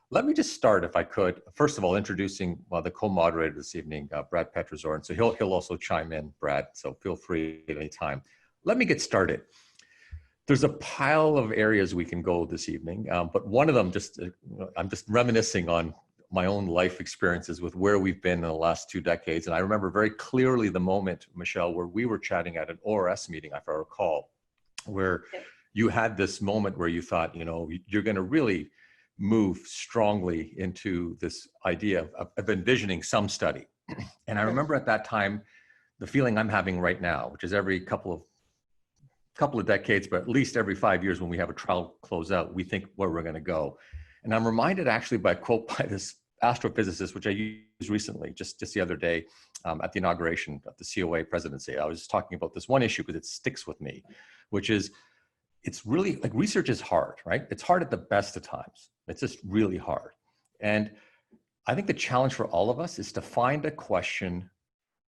Let me just start, if I could, first of all, introducing the co-moderator this evening, Brad Petrozor. And so he'll also chime in, Brad, so feel free at any time. Let me get started. There's a pile of areas we can go this evening, but one of them, I'm just reminiscing on my own life experiences with where we've been in the last 2 decades. And I remember very clearly the moment, Michelle, where we were chatting at an ORS meeting, if I recall, where you had this moment where you thought, you're going to really move strongly into this idea of envisioning some study. And I remember at that time, the feeling I'm having right now, which is every couple of decades, but at least every 5 years when we have a trial close out, we think where we're going to go. And I'm reminded actually by a quote by this astrophysicist, which I used recently, just the other day at the inauguration of the COA presidency. I was talking about this one issue because it sticks with me, which is, it's really like research is hard, right? It's hard at the best of times. It's just really hard. And I think the challenge for all of us is to find a question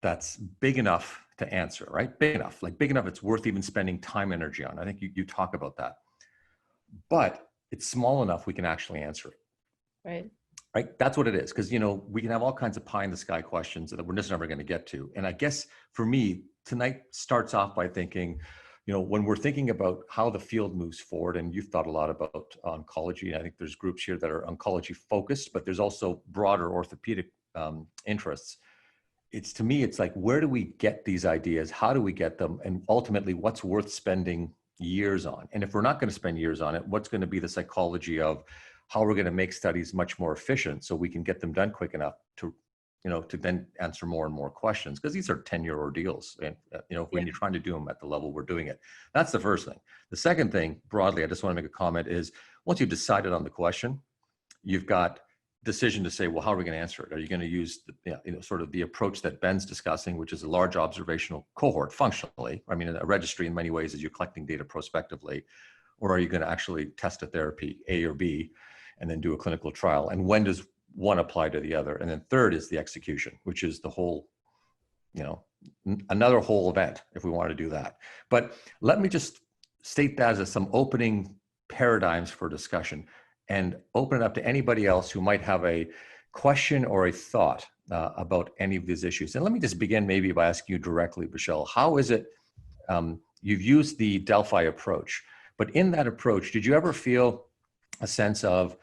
that's big enough to answer, right? Big enough it's worth even spending time and energy on. I think you talk about that. But it's small enough we can actually answer it. Right? That's what it is. Because, we can have all kinds of pie in the sky questions that we're just never going to get to. And I guess for me, tonight starts off by thinking, when we're thinking about how the field moves forward, and you've thought a lot about oncology, I think there's groups here that are oncology focused, but there's also broader orthopedic interests. To me, it's like, where do we get these ideas? How do we get them? And ultimately, what's worth spending years on? And if we're not going to spend years on it, what's going to be the psychology of how we're going to make studies much more efficient so we can get them done quick enough to then answer more and more questions, because these are 10-year ordeals. And, when you're trying to do them at the level we're doing it, that's the first thing. The second thing, broadly, I just want to make a comment is, once you've decided on the question, you've got decision to say, well, how are we going to answer it? Are you going to use sort of the approach that Ben's discussing, which is a large observational cohort functionally? I mean, a registry in many ways is you're collecting data prospectively, or are you going to actually test a therapy A or B and then do a clinical trial? And when does one apply to the other? And then third is the execution, which is the whole, another whole event if we want to do that. But let me just state that as some opening paradigms for discussion and open it up to anybody else who might have a question or a thought about any of these issues. And let me just begin maybe by asking you directly, Michelle, how is it, you've used the Delphi approach, but in that approach, did you ever feel a sense of,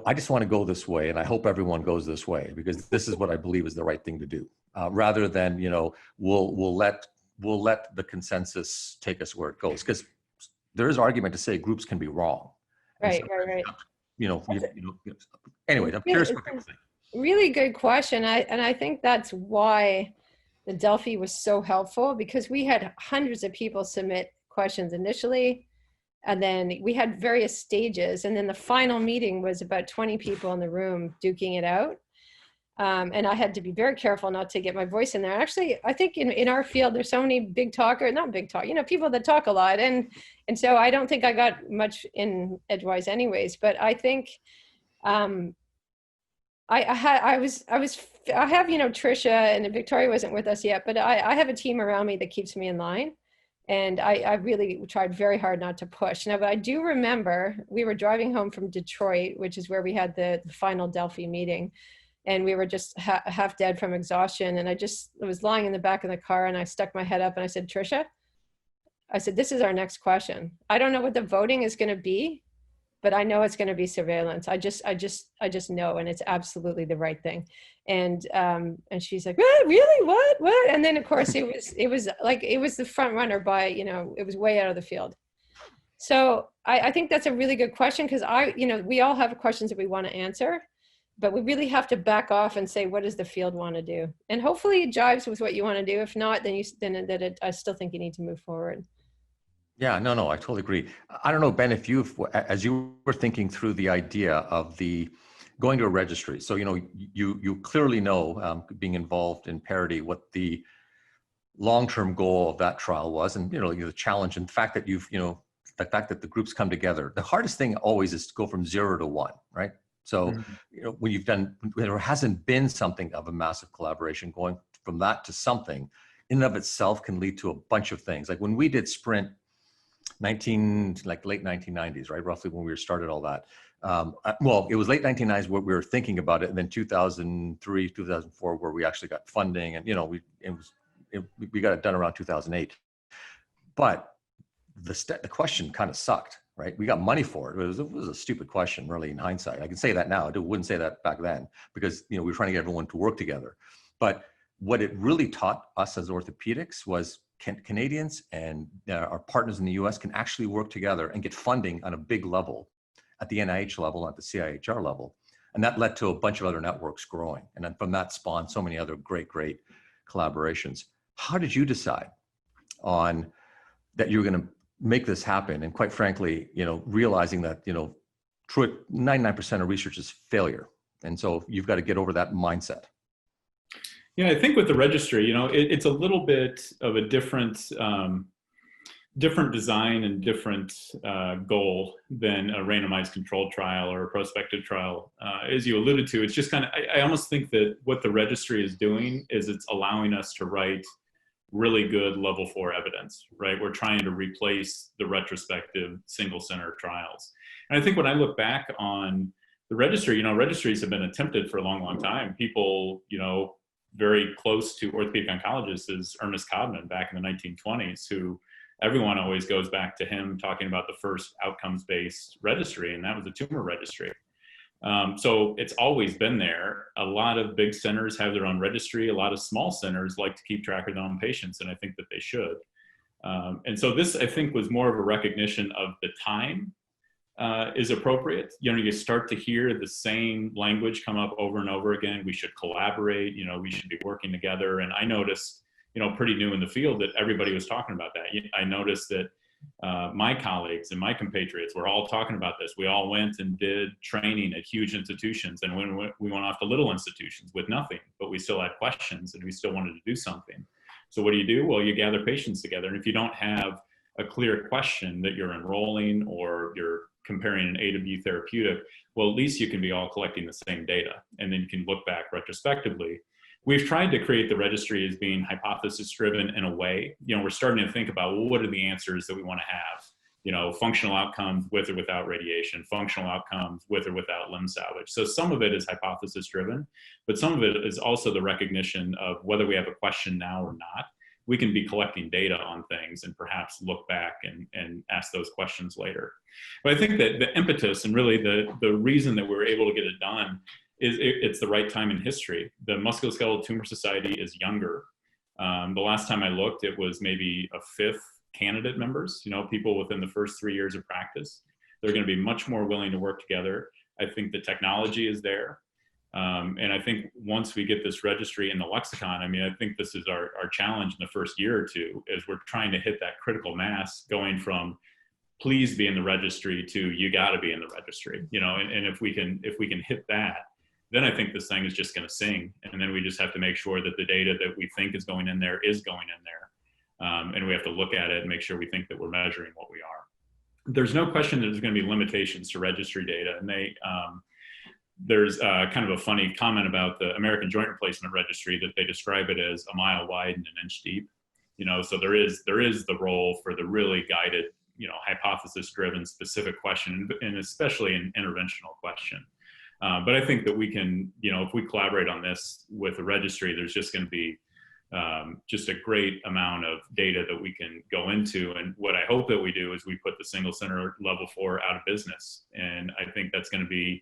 I just want to go this way, and I hope everyone goes this way because this is what I believe is the right thing to do, rather than we'll let the consensus take us where it goes, because there is argument to say groups can be wrong. Right. Anyway, I'm curious what people think. Really good question, and I think that's why the Delphi was so helpful, because we had hundreds of people submit questions initially. And then we had various stages. And then the final meeting was about 20 people in the room duking it out. And I had to be very careful not to get my voice in there. Actually, I think in our field, there's so many people that talk a lot. And so I don't think I got much in edgewise anyways, but I think I have, Tricia, and Victoria wasn't with us yet, but I have a team around me that keeps me in line. And I really tried very hard not to push. Now, but I do remember we were driving home from Detroit, which is where we had the final Delphi meeting. And we were just half dead from exhaustion. And I was lying in the back of the car, and I stuck my head up and I said, Tricia, this is our next question. I don't know what the voting is going to be, but I know it's going to be surveillance. I just know, and it's absolutely the right thing. And she's like, really, what? And then of course it was the front runner by, it was way out of the field. So I think that's a really good question, because we all have questions that we want to answer, but we really have to back off and say, what does the field want to do? And hopefully it jives with what you want to do. If not, then I still think you need to move forward. Yeah, no, I totally agree. I don't know, Ben, if as you were thinking through the idea of going to a registry, so, you clearly know, being involved in parity, what the long-term goal of that trial was, and, the challenge and the fact that the fact that the groups come together. The hardest thing always is to go from 0 to 1, right? So, when there hasn't been something of a massive collaboration, going from that to something in and of itself can lead to a bunch of things. Like when we did Sprint, late 1990s, right? Roughly when we started all that. Well, it was late 1990s where we were thinking about it, and then 2003, 2004, where we actually got funding, and we got it done around 2008. But the question kind of sucked, right? We got money for it. It was a stupid question, really, in hindsight. I can say that now. I wouldn't say that back then because we were trying to get everyone to work together. But what it really taught us as orthopedics was Canadians and our partners in the US can actually work together and get funding on a big level at the NIH level, at the CIHR level. And that led to a bunch of other networks growing. And then from that spawned so many other great collaborations. How did you decide on that you were going to make this happen? And quite frankly, realizing that, 99% of research is failure. And so you've got to get over that mindset. Yeah, I think with the registry, it's a little bit of a different design and different goal than a randomized controlled trial or a prospective trial. As you alluded to, it's just I almost think that what the registry is doing is it's allowing us to write really good level 4 evidence, right? We're trying to replace the retrospective single center trials. And I think when I look back on the registry, registries have been attempted for a long, long time. People, very close to orthopedic oncologists is Ernest Codman back in the 1920s, who everyone always goes back to him talking about the first outcomes-based registry, and that was the tumor registry. So it's always been there. A lot of big centers have their own registry. A lot of small centers like to keep track of their own patients, and I think that they should. And so this, I think, was more of a recognition of the time is appropriate. You start to hear the same language come up over and over again. We should collaborate, we should be working together. And I noticed, pretty new in the field, that everybody was talking about that. I noticed that my colleagues and my compatriots were all talking about this. We all went and did training at huge institutions, and when we went off to little institutions with nothing, but we still had questions and we still wanted to do something. So what do? Well, you gather patients together. And if you don't have a clear question that you're enrolling or you're comparing an A to B therapeutic, well, at least you can be all collecting the same data, and then you can look back retrospectively. We've tried to create the registry as being hypothesis driven in a way. We're starting to think about, well, what are the answers that we want to have? Functional outcomes with or without radiation, functional outcomes with or without limb salvage. So some of it is hypothesis driven, but some of it is also the recognition of whether we have a question now or not. We can be collecting data on things and perhaps look back and ask those questions later. But I think that the impetus and really the reason that we were able to get it done is it's the right time in history. The Musculoskeletal Tumor Society is younger. The last time I looked, it was maybe a fifth candidate members, people within the first 3 years of practice. They're going to be much more willing to work together. I think the technology is there. And I think once we get this registry in the lexicon, I think this is our challenge in the first year or two, is we're trying to hit that critical mass, going from please be in the registry to you got to be in the registry, and if we can hit that, then I think this thing is just going to sing. And then we just have to make sure that the data that we think is going in there is going in there. And we have to look at it and make sure we think that we're measuring what we are. There's no question that there's going to be limitations to registry data. And there's kind of a funny comment about the American Joint Replacement Registry that they describe it as a mile wide and an inch deep. So there is the role for the really guided, hypothesis driven specific question, and especially an interventional question. But I think that we can, if we collaborate on this with the registry, there's just going to be just a great amount of data that we can go into. And what I hope that we do is we put the single center level 4 out of business. And I think that's going to be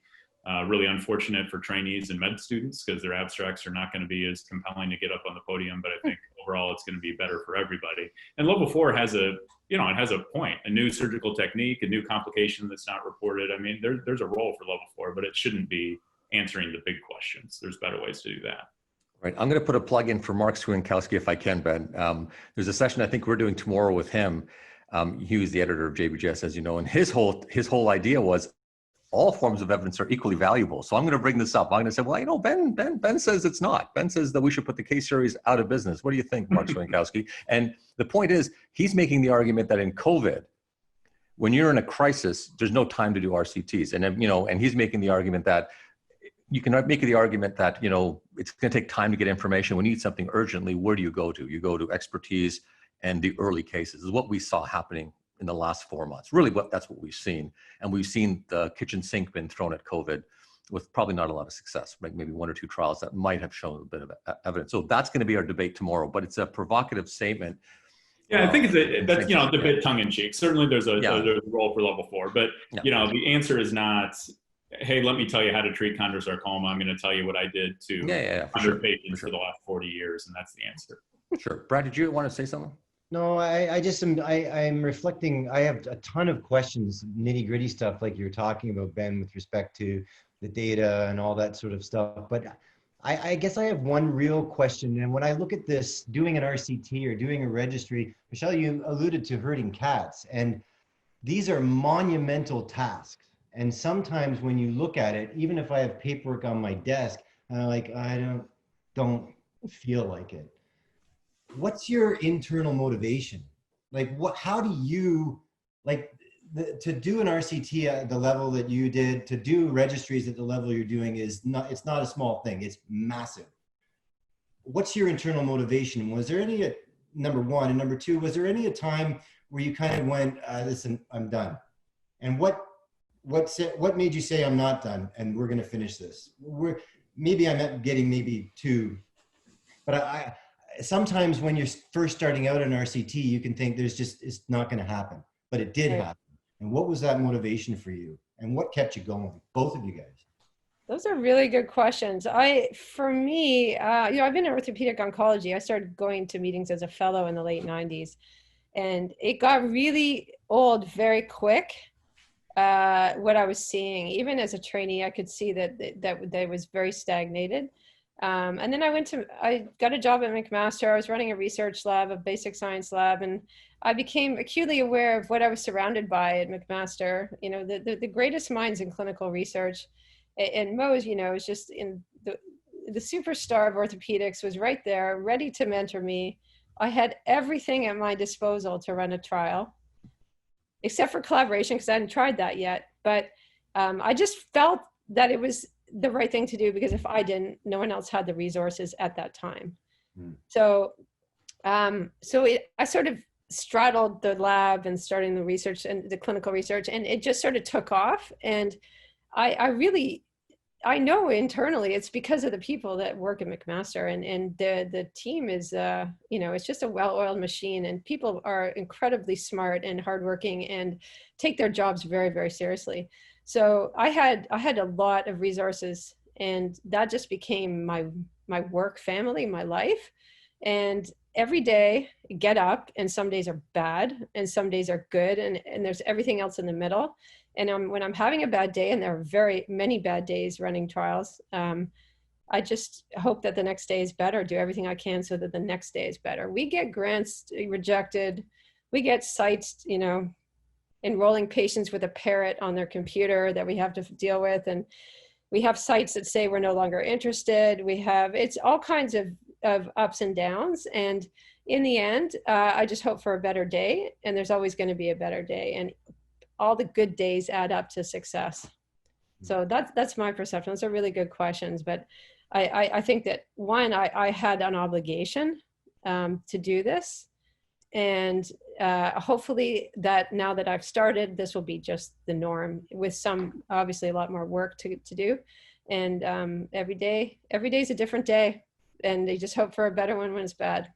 really unfortunate for trainees and med students, because their abstracts are not going to be as compelling to get up on the podium. But I think overall it's going to be better for everybody. And level 4 has it has a point, a new surgical technique, a new complication that's not reported. There's a role for level 4, but it shouldn't be answering the big questions. There's better ways to do that. Right. I'm going to put a plug in for Mark Swinkowski if I can, Ben. There's a session I think we're doing tomorrow with him. He was the editor of JBJS, as you know, and his whole idea was all forms of evidence are equally valuable. So I'm going to bring this up. I'm going to say, well, Ben says it's not. Ben says that we should put the case series out of business. What do you think, Mark Swinkowski? And the point is, he's making the argument that in COVID, when you're in a crisis, there's no time to do RCTs. And and he's making the argument that you can make the argument that, it's going to take time to get information. When you need something urgently, where do you go to? You go to expertise and the early cases is what we saw happening in the last 4 months. Really, that's what we've seen. And we've seen the kitchen sink been thrown at COVID with probably not a lot of success, like maybe 1 or 2 trials that might have shown a bit of evidence. So that's going to be our debate tomorrow, but it's a provocative statement. Yeah, I think that's a bit tongue in cheek. Certainly there's a role for level 4, but the answer is not, hey, let me tell you how to treat chondrosarcoma. I'm going to tell you what I did to 100 patients for the last 40 years, and that's the answer. Sure. Brad, did you want to say something? No, I'm reflecting. I have a ton of questions, nitty gritty stuff like you're talking about, Ben, with respect to the data and all that sort of stuff. But I guess I have one real question. And when I look at this, doing an RCT or doing a registry, Michelle, you alluded to herding cats, and these are monumental tasks. And sometimes when you look at it, even if I have paperwork on my desk, I don't feel like it. What's your internal motivation? How do you, to do an RCT at the level that you did, to do registries at the level you're doing it's not a small thing, it's massive. What's your internal motivation? Was there any, number one, and number two, was there any time where you kind of went, listen, I'm done? And what made you say I'm not done and we're gonna finish this? Maybe I'm getting maybe 2, but sometimes when you're first starting out in RCT, you can think it's not going to happen, but it did happen. And what was that motivation for you? And what kept you going? Both of you guys. Those are really good questions. For me, I've been in orthopedic oncology. I started going to meetings as a fellow in the late 90s, and it got really old very quick. What I was seeing, even as a trainee, I could see that was very stagnated. And then I got a job at McMaster. I was running a research lab, a basic science lab, and I became acutely aware of what I was surrounded by at McMaster. The greatest minds in clinical research. And Mo's, is just in the superstar of orthopedics was right there, ready to mentor me. I had everything at my disposal to run a trial, except for collaboration, because I hadn't tried that yet. But I just felt that it was the right thing to do, because if I didn't, no one else had the resources at that time. So I sort of straddled the lab and starting the research and the clinical research, and it just sort of took off. And I know internally it's because of the people that work at McMaster, and the team is, it's just a well-oiled machine, and people are incredibly smart and hardworking and take their jobs very, very seriously. So I had a lot of resources, and that just became my work family, my life. And every day get up, and some days are bad and some days are good, and there's everything else in the middle. And when I'm having a bad day, and there are very many bad days running trials, I just hope that the next day is better, do everything I can so that the next day is better. We get grants rejected. We get sites, enrolling patients with a parrot on their computer that we have to deal with. And we have sites that say we're no longer interested. It's all kinds of ups and downs. And in the end, I just hope for a better day. And there's always going to be a better day. And all the good days add up to success. So that's my perception. Those are really good questions. But I think that, one, I had an obligation to do this. And hopefully that now that I've started, this will be just the norm, with some, obviously, a lot more work to do. And every day is a different day, and you just hope for a better one when it's bad.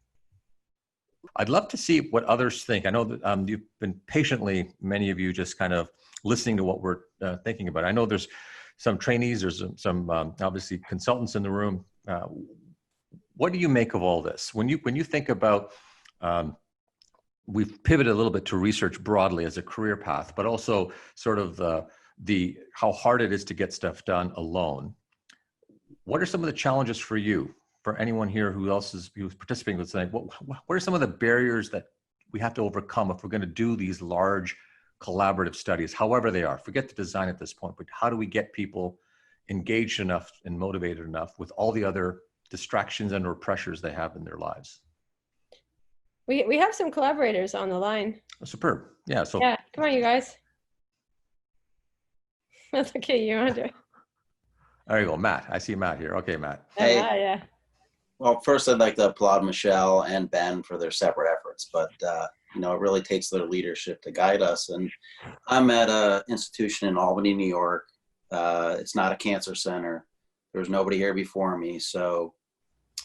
I'd love to see what others think. I know that you've been patiently, many of you, just kind of listening to what we're thinking about. I know there's some trainees, there's some obviously consultants in the room. What do you make of all this? When you think about, we've pivoted a little bit to research broadly as a career path, but also sort of the how hard it is to get stuff done alone. What are some of the challenges for you, for anyone here who's participating with saying, what are some of the barriers that we have to overcome if we're going to do these large collaborative studies, however they are? Forget the design at this point, but how do we get people engaged enough and motivated enough with all the other distractions and or pressures they have in their lives? We have some collaborators on the line. Oh, superb. Yeah. So yeah, come on, you guys. That's okay. You want to? There you go, Matt. I see Matt here. Okay, Matt. Hey. Yeah. Well, first I'd like to applaud Michelle and Ben for their separate efforts, but you know, it really takes their leadership to guide us. And I'm at an institution in Albany, New York. It's not a cancer center. There was nobody here before me. So,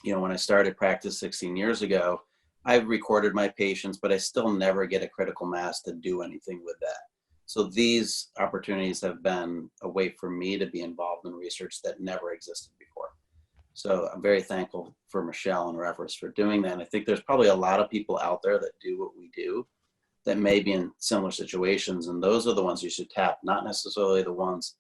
you know, when I started practice 16 years ago, I've recorded my patients, but I still never get a critical mass to do anything with that. So these opportunities have been a way for me to be involved in research that never existed before. So I'm very thankful for Michelle and Reference for doing that. And I think there's probably a lot of people out there that do what we do that may be in similar situations. And those are the ones you should tap, not necessarily the ones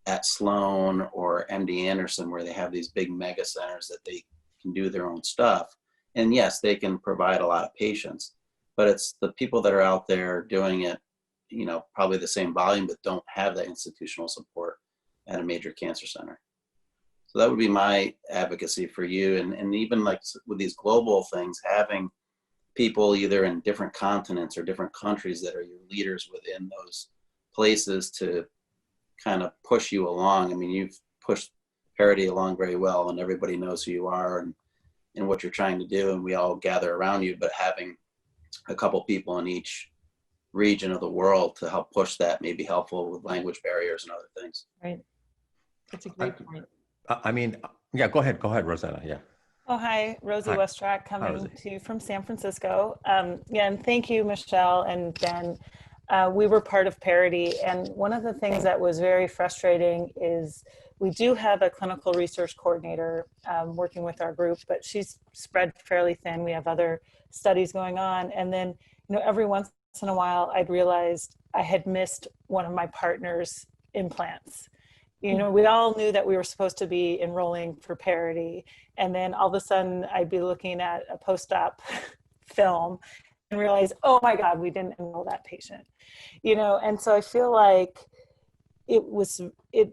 at Sloan or MD Anderson where they have these big mega centers that they can do their own stuff. And yes, they can provide a lot of patients, but it's the people that are out there doing it, you know, probably the same volume, but don't have that institutional support at a major cancer center. So that would be my advocacy for you. And even like with these global things, having people either in different continents or different countries that are your leaders within those places to kind of push you along. I mean, you've pushed Parity along very well, and everybody knows who you are and what you're trying to do, and we all gather around you, but having a couple people in each region of the world to help push that may be helpful with language barriers and other things. Right. That's a great point. I mean, yeah, go ahead, Rosanna, yeah. Oh, hi, Rosie Hi. Westrack coming to you from San Francisco. Yeah, and thank you, Michelle and Ben. We were part of Parity, and one of the things that was very frustrating is we do have a clinical research coordinator working with our group, but she's spread fairly thin. We have other studies going on, and then, you know, every once in a while, I'd realized I had missed one of my partner's implants. You know, we all knew that we were supposed to be enrolling for Parity, and then all of a sudden I'd be looking at a post-op film and realize, oh my God, we didn't enroll that patient. You know, and so I feel like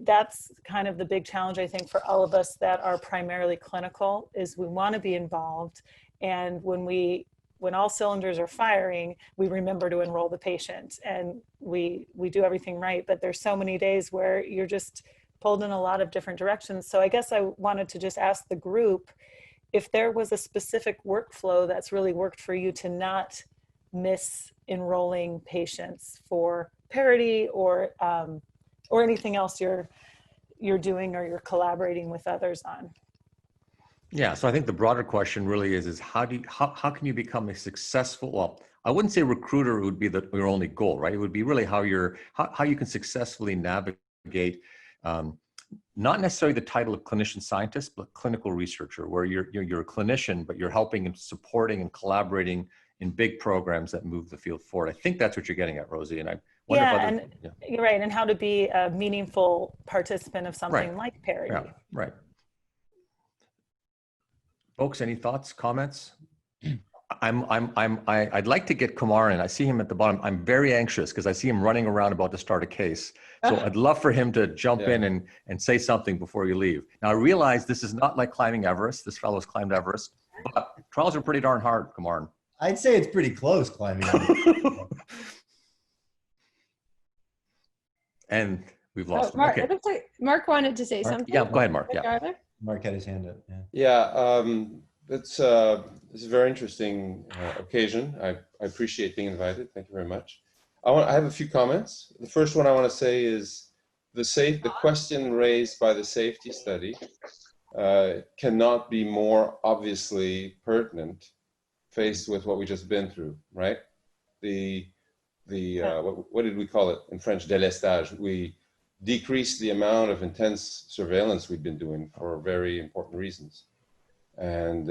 that's kind of the big challenge, I think, for all of us that are primarily clinical, is we want to be involved. And when all cylinders are firing, we remember to enroll the patient and we do everything right. But there's so many days where you're just pulled in a lot of different directions. So I guess I wanted to just ask the group if there was a specific workflow that's really worked for you to not miss enrolling patients for Parity or anything else you're doing or you're collaborating with others on. Yeah, so I think the broader question really is how can you become a successful, well, I wouldn't say recruiter would be your only goal, right? It would be really how you can successfully navigate, not necessarily the title of clinician scientist, but clinical researcher, where you're a clinician, but you're helping and supporting and collaborating in big programs that move the field forward. I think that's what you're getting at, Rosie. And I wonder if you're right, and how to be a meaningful participant of something like Parity. Yeah, right. Folks, any thoughts, comments? I'd like to get Kumar in. I see him at the bottom. I'm very anxious because I see him running around about to start a case. So I'd love for him to jump in and say something before you leave. Now I realize this is not like climbing Everest. This fellow's climbed Everest, but trials are pretty darn hard, Kumar. I'd say it's pretty close climbing Everest. And we've lost him. Mark, Okay. it looks like Mark wanted to say something. Yeah, go ahead, Mark. Yeah. Mark had his hand up. It's a very interesting occasion. I appreciate being invited. Thank you very much. I have a few comments. The first one I want to say is the question raised by the safety study cannot be more obviously pertinent faced with what we just been through, right? What did we call it in French? Délestage. We decreased the amount of intense surveillance we've been doing for very important reasons. And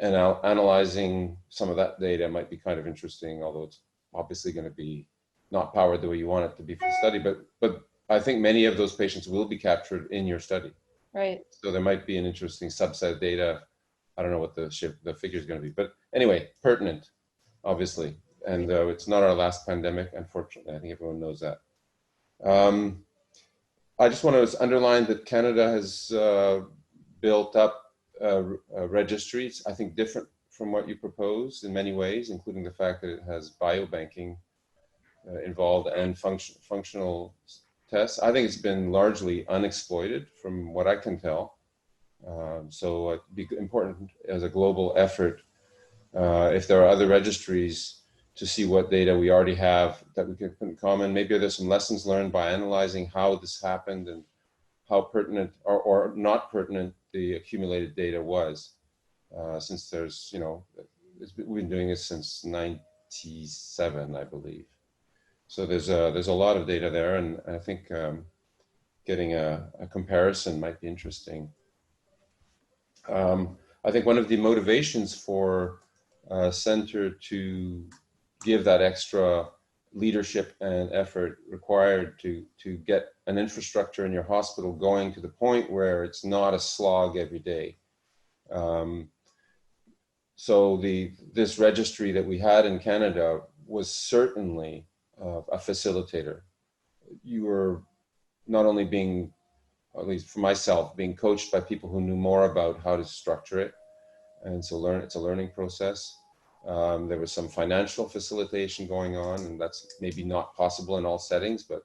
analyzing some of that data might be kind of interesting, although it's obviously going to be not powered the way you want it to be for the study. But I think many of those patients will be captured in your study. Right. So there might be an interesting subset of data. I don't know what the figure is going to be, but anyway, pertinent, obviously. And it's not our last pandemic, unfortunately. I think everyone knows that. I just want to underline that Canada has built up registries, I think different from what you proposed in many ways, including the fact that it has biobanking involved and functional tests. I think it's been largely unexploited from what I can tell. So it'd be important as a global effort if there are other registries to see what data we already have that we can put in common. Maybe there's some lessons learned by analyzing how this happened and how pertinent or not pertinent the accumulated data was. Since there's, you know, we've been doing this since '97, I believe. So there's a lot of data there, and I think getting a comparison might be interesting. I think one of the motivations for a center to give that extra leadership and effort required to get an infrastructure in your hospital going to the point where it's not a slog every day. So this registry that we had in Canada was certainly a facilitator. You were not only being, at least for myself, being coached by people who knew more about how to structure it, and so it's a learning process. There was some financial facilitation going on, and that's maybe not possible in all settings, but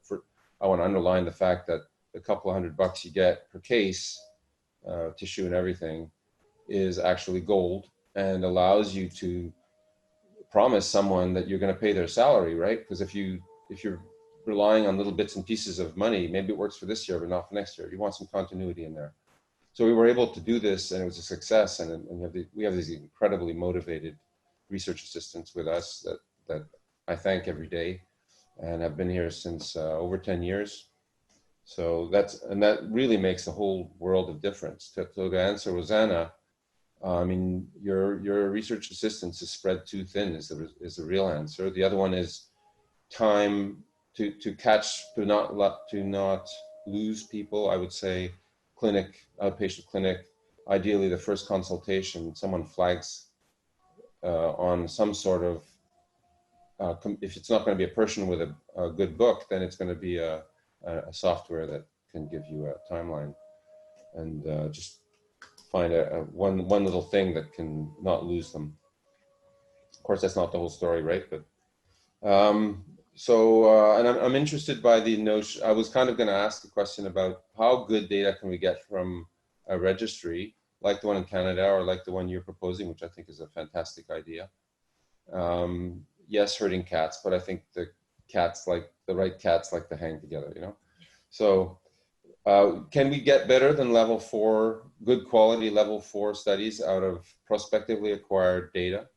I want to underline the fact that the couple of $100 you get per case, tissue and everything, is actually gold and allows you to promise someone that you're going to pay their salary, right? Because if you're relying on little bits and pieces of money, maybe it works for this year, but not for next year. You want some continuity in there. So we were able to do this, and it was a success. And we have these incredibly motivated research assistants with us that I thank every day, and have been here since over 10 years. So that really makes a whole world of difference. To answer Rosanna, I mean, your research assistants is spread too thin is the real answer. The other one is time to not lose people. I would say outpatient clinic, ideally the first consultation, someone flags on some sort of, if it's not going to be a person with a good book, then it's going to be a software that can give you a timeline, and just find one little thing that can not lose them. Of course, that's not the whole story, right? But and I'm interested by the notion. I was kind of going to ask a question about how good data can we get from a registry like the one in Canada or like the one you're proposing, which I think is a fantastic idea. Yes, herding cats, but I think the right cats like to hang together, you know? So can we get better than level 4, good quality level 4 studies out of prospectively acquired data?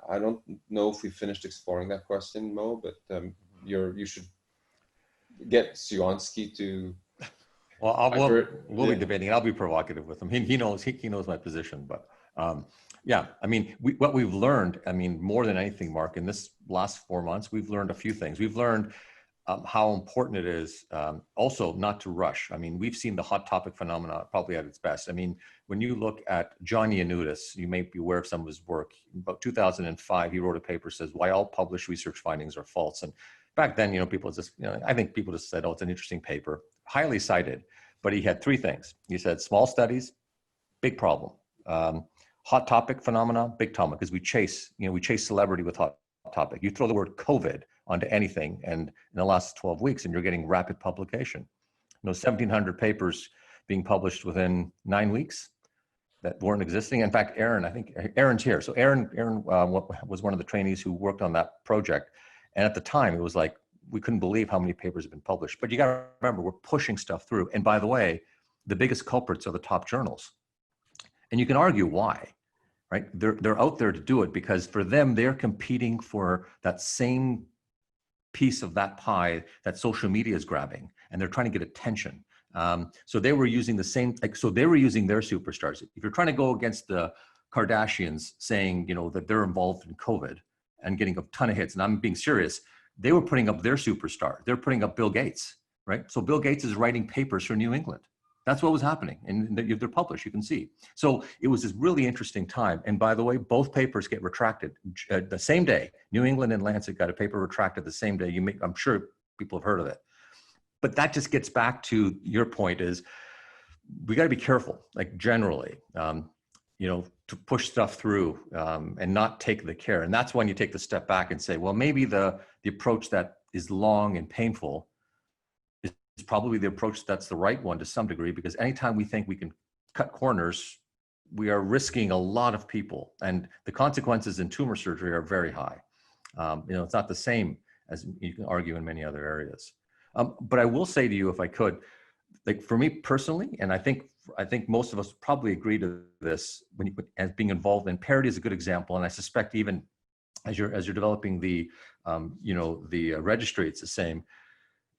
I don't know if we finished exploring that question, Mo, but you should get Sionski to. Well, we'll be debating. I'll be provocative with him. He knows my position, but yeah, I mean, what we've learned, I mean, more than anything, Mark, in this last 4 months, we've learned a few things. We've learned how important it is also not to rush. I mean, we've seen the hot topic phenomena probably at its best. I mean, when you look at John Ioannidis, you may be aware of some of his work. About 2005, he wrote a paper says why all published research findings are false. And back then, you know, people just, you know, I think people just said, oh, it's an interesting paper, highly cited. But he had 3 things. He said small studies, big problem. Hot topic phenomena, big topic, because we chase celebrity with hot topic. You throw the word COVID onto anything, and in the last 12 weeks, and you're getting rapid publication. You know, 1,700 papers being published within 9 weeks that weren't existing. In fact, I think Aaron's here. So Aaron was one of the trainees who worked on that project. And at the time, it was like, we couldn't believe how many papers have been published. But you got to remember, we're pushing stuff through. And by the way, the biggest culprits are the top journals. And you can argue why, right? They're out there to do it because for them, they're competing for that same piece of that pie that social media is grabbing, and they're trying to get attention. So they were using the same, so they were using their superstars. If you're trying to go against the Kardashians saying, you know, that they're involved in COVID and getting a ton of hits, and I'm being serious, they were putting up their superstar. They're putting up Bill Gates, right? So Bill Gates is writing papers for New England. That's what was happening, and they're published, you can see. So it was this really interesting time. And by the way, both papers get retracted the same day. New England and Lancet got a paper retracted the same day. I'm sure people have heard of it. But that just gets back to your point is we got to be careful, like generally, you know, to push stuff through and not take the care. And that's when you take the step back and say, well, maybe the approach that is long and painful is probably the approach that's the right one to some degree, because anytime we think we can cut corners, we are risking a lot of people, and the consequences in tumor surgery are very high. It's not the same as you can argue in many other areas. But I will say to you, if I could, like for me personally, and I think most of us probably agree to this, as being involved in parity is a good example, and I suspect even as you're developing the registry, it's the same.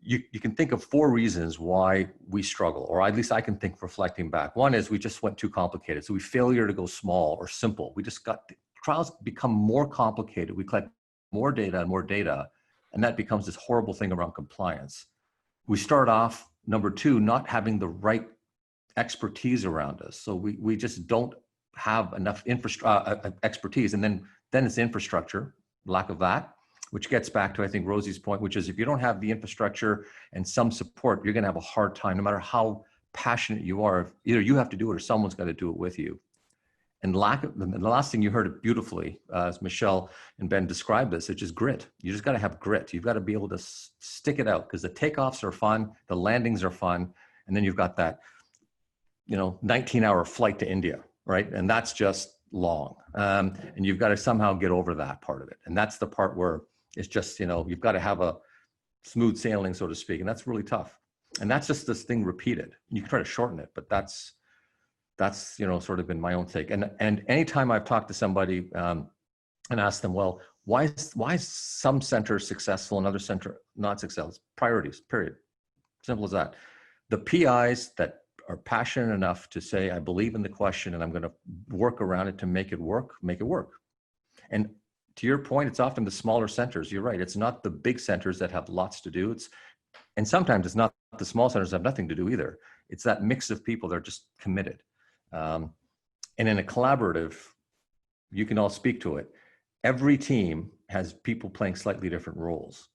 You can think of 4 reasons why we struggle, or at least I can think reflecting back. One is we just went too complicated. So we failure to go small or simple. We just got trials become more complicated. We collect more data, and that becomes this horrible thing around compliance. We start off, number 2, not having the right expertise around us. So we just don't have enough expertise. And then it's infrastructure, lack of that, which gets back to, I think, Rosie's point, which is if you don't have the infrastructure and some support, you're going to have a hard time, no matter how passionate you are. Either you have to do it or someone's got to do it with you. And the last thing you heard it beautifully, as Michelle and Ben described this, which is grit. You just got to have grit. You've got to be able to stick it out, because the takeoffs are fun, the landings are fun, and then you've got that 19-hour flight to India, right? And that's just long. And you've got to somehow get over that part of it. And that's the part where it's just, you've got to have a smooth sailing, so to speak. And that's really tough. And that's just this thing repeated. You can try to shorten it, but that's sort of been my own take. And anytime I've talked to somebody and asked them, well, why is some center successful and other center not successful? It's priorities, period. Simple as that. The PIs that are passionate enough to say, I believe in the question and I'm going to work around it to make it work, make it work. And to your point, it's often the smaller centers. You're right. It's not the big centers that have lots to do. And sometimes it's not the small centers that have nothing to do either. It's that mix of people that are just committed. And in a collaborative, you can all speak to it. Every team has people playing slightly different roles.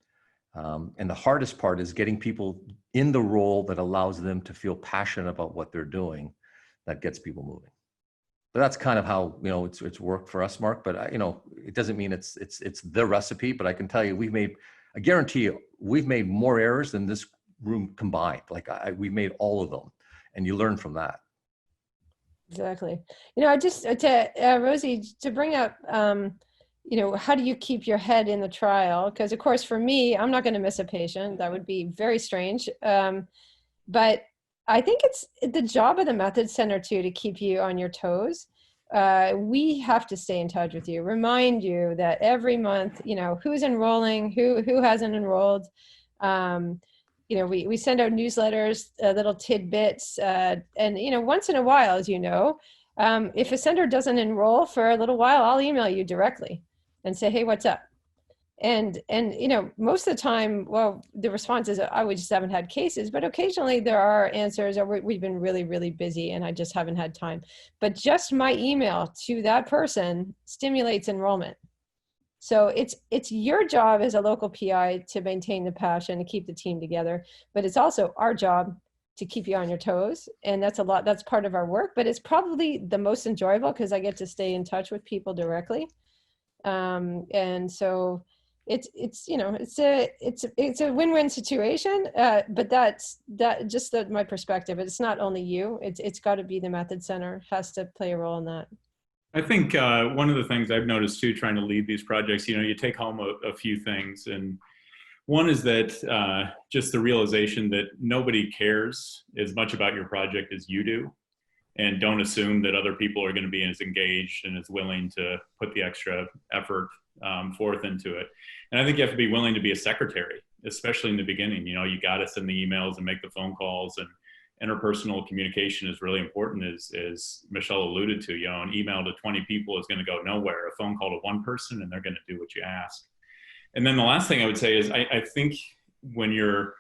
And the hardest part is getting people in the role that allows them to feel passionate about what they're doing, that gets people moving. But that's kind of how, it's worked for us, Mark, but it doesn't mean it's the recipe, but I can tell you, I guarantee you, we've made more errors than this room combined. We've made all of them, and you learn from that. Exactly. I just, to Rosie, to bring up, how do you keep your head in the trial? Because of course, for me, I'm not going to miss a patient. That would be very strange. But I think it's the job of the Method Center too, to keep you on your toes. We have to stay in touch with you, remind you that every month, who's enrolling, who hasn't enrolled. We send out newsletters, little tidbits, and once in a while, as you know, if a center doesn't enroll for a little while, I'll email you directly and say, hey, what's up? And most of the time, well, the response is, we just haven't had cases, but occasionally there are answers, or we've been really, really busy and I just haven't had time. But just my email to that person stimulates enrollment. So it's your job as a local PI to maintain the passion, to keep the team together, but it's also our job to keep you on your toes. And that's part of our work, but it's probably the most enjoyable because I get to stay in touch with people directly. And so it's a win-win situation, but that's just my perspective. It's not only you, it's got to be the Method Center has to play a role in that. I think one of the things I've noticed too, trying to lead these projects, you take home a few things. And one is that just the realization that nobody cares as much about your project as you do. And don't assume that other people are going to be as engaged and as willing to put the extra effort forth into it. And I think you have to be willing to be a secretary, especially in the beginning. You got to send the emails and make the phone calls, and interpersonal communication is really important, as Michelle alluded to. An email to 20 people is going to go nowhere. A phone call to one person, and they're going to do what you ask. And then the last thing I would say is I think when you're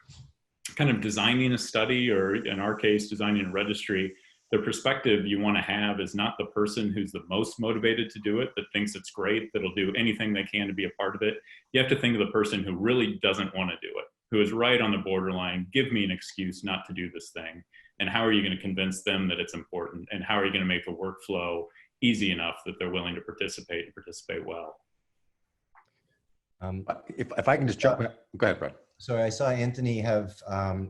kind of designing a study, or in our case, designing a registry, the perspective you want to have is not the person who's the most motivated to do it, that thinks it's great, that'll do anything they can to be a part of it. You have to think of the person who really doesn't want to do it, who is right on the borderline. Give me an excuse not to do this thing. And how are you going to convince them that it's important? And how are you going to make the workflow easy enough that they're willing to participate and participate well? If I can just jump, go ahead, Brad. Sorry, I saw Anthony have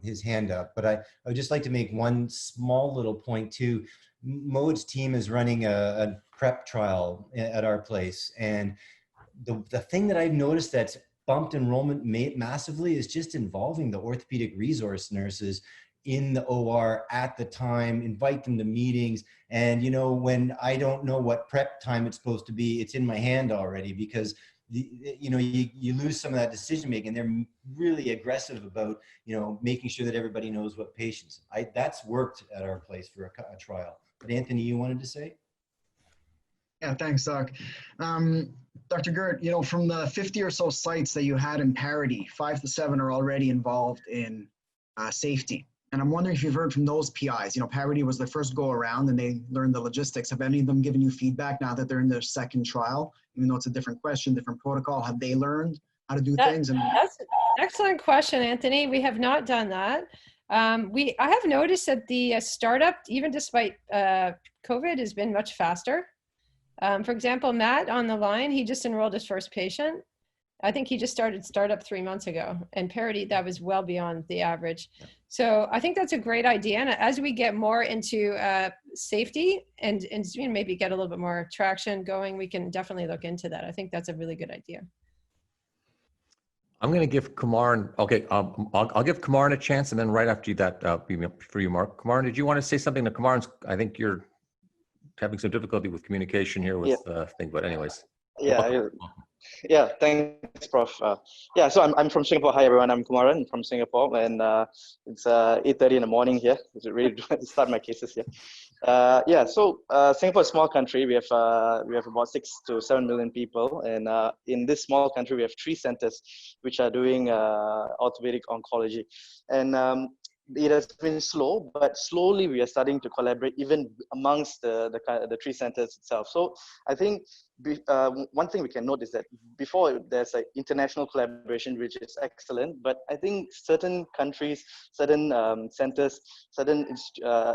his hand up, but I would just like to make one small little point too. Mode's team is running a prep trial at our place, and the thing that I've noticed that's bumped enrollment massively is just involving the orthopedic resource nurses in the OR at the time, invite them to meetings. And, you know, when I don't know what prep time it's supposed to be, it's in my hand already, because you know, you lose some of that decision making. They're really aggressive about, you know, making sure that everybody knows what patients. That's worked at our place for a trial. But Anthony, you wanted to say? Yeah, thanks, Doc. Dr. Gert, you know, from the 50 or so sites that you had in Parity, 5 to 7 are already involved in safety. And I'm wondering if you've heard from those PIs. You know, Parity was the first go around and they learned the logistics. Have any of them given you feedback now that they're in their second trial? Even though it's a different question, different protocol, have they learned how to do things? And that's an excellent question, Anthony. We have not done that. I have noticed that the startup, even despite COVID, has been much faster. For example, Matt on the line, he just enrolled his first patient. I think he just started startup 3 months ago, and Parity, that was well beyond the average. So I think that's a great idea. And as we get more into safety and maybe get a little bit more traction going, we can definitely look into that. I think that's a really good idea. I'm going to give Kumaran, okay, I'll give Kumaran a chance, and then right after that, for you, Mark. Kumaran, did you want to say something to Kumaran's? I think you're having some difficulty with communication here with thing, but anyways. Yeah, thanks, Prof. Yeah, so I'm from Singapore. Hi, everyone. I'm Kumaran from Singapore, and it's 8:30 in the morning here. It's really to start my cases here. Yeah, so Singapore is a small country. We have about 6 to 7 million people, and in this small country, we have 3 centers which are doing orthopaedic oncology, and it has been slow, but slowly we are starting to collaborate even amongst the 3 centers itself. So I think one thing we can note is that before there's like international collaboration, which is excellent, but I think certain countries, certain centers, certain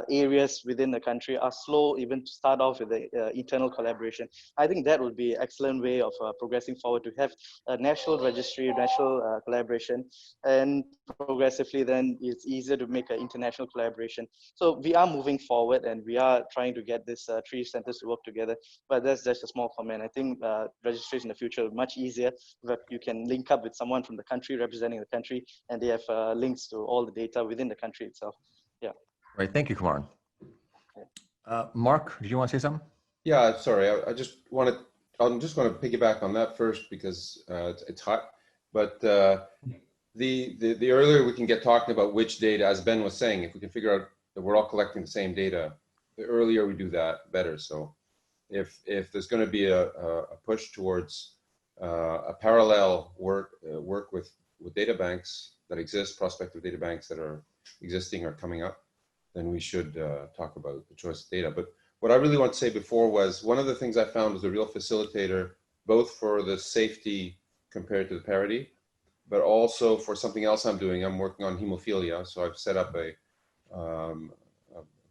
areas within the country are slow even to start off with the internal collaboration. I think that would be an excellent way of progressing forward, to have a national registry, national collaboration, and progressively then it's easier to make an international collaboration. So we are moving forward and we are trying to get these 3 centers to work together, but that's just a small comment. I think registries in the future are much easier, but you can link up with someone from the country representing the country, and they have links to all the data within the country itself. Yeah. Right. Thank you, Kumaran. Mark, did you want to say something? Yeah, sorry. I'm just going to piggyback on that first because it's hot. But the earlier we can get talking about which data, as Ben was saying, if we can figure out that we're all collecting the same data, the earlier we do that, better. So if there's going to be a push towards a parallel work with data banks that exist, prospective data banks that are existing or coming up, then we should talk about the choice of data. But what I really want to say before was, one of the things I found was a real facilitator, both for the safety compared to the Parity, but also for something else I'm doing. I'm working on hemophilia, so I've set up a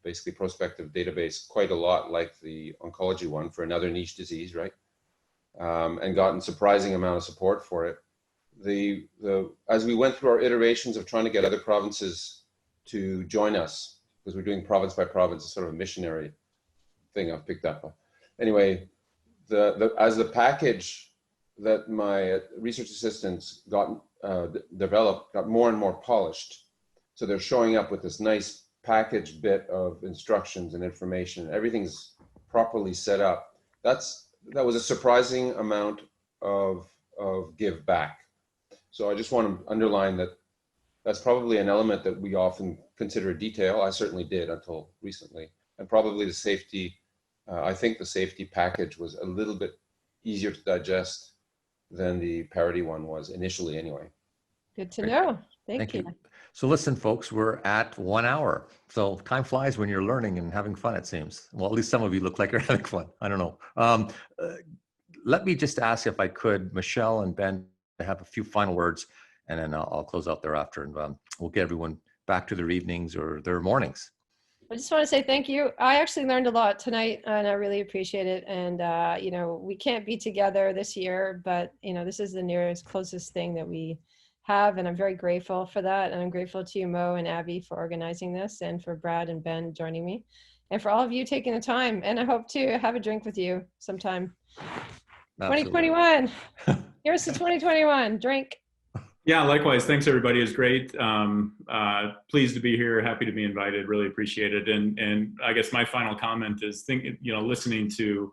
basically prospective database, quite a lot like the oncology one, for another niche disease, right? And gotten surprising amount of support for it. As we went through our iterations of trying to get other provinces to join us, because we're doing province by province, it's sort of a missionary thing I've picked up. Anyway, as the package that my research assistants developed got more and more polished, so they're showing up with this nice package bit of instructions and information. Everything's properly set up. That was a surprising amount of give back. So I just want to underline that that's probably an element that we often consider a detail. I certainly did until recently. And probably the safety, I think the safety package was a little bit easier to digest than the Parity one was initially anyway. Good to know. Thank you. So listen, folks, we're at 1 hour. So time flies when you're learning and having fun, it seems. Well, at least some of you look like you're having fun. I don't know. Let me just ask, if I could, Michelle and Ben, to have a few final words, and then I'll close out thereafter, and we'll get everyone back to their evenings or their mornings. I just want to say thank you. I actually learned a lot tonight, and I really appreciate it. And, you know, we can't be together this year, but, you know, this is the nearest, closest thing that we have, and I'm very grateful for that. And I'm grateful to you, Mo and Abby, for organizing this, and for Brad and Ben joining me, and for all of you taking the time. And I hope to have a drink with you sometime. Absolutely. 2021. Here's to 2021. Drink. Yeah, likewise. Thanks, everybody. It's great. Pleased to be here. Happy to be invited. Really appreciate it. And I guess my final comment is, listening to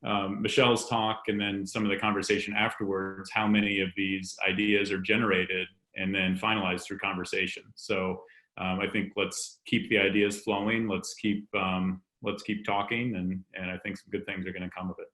Michelle's talk and then some of the conversation afterwards, how many of these ideas are generated and then finalized through conversation. So I think let's keep the ideas flowing. Let's keep talking, and I think some good things are going to come of it.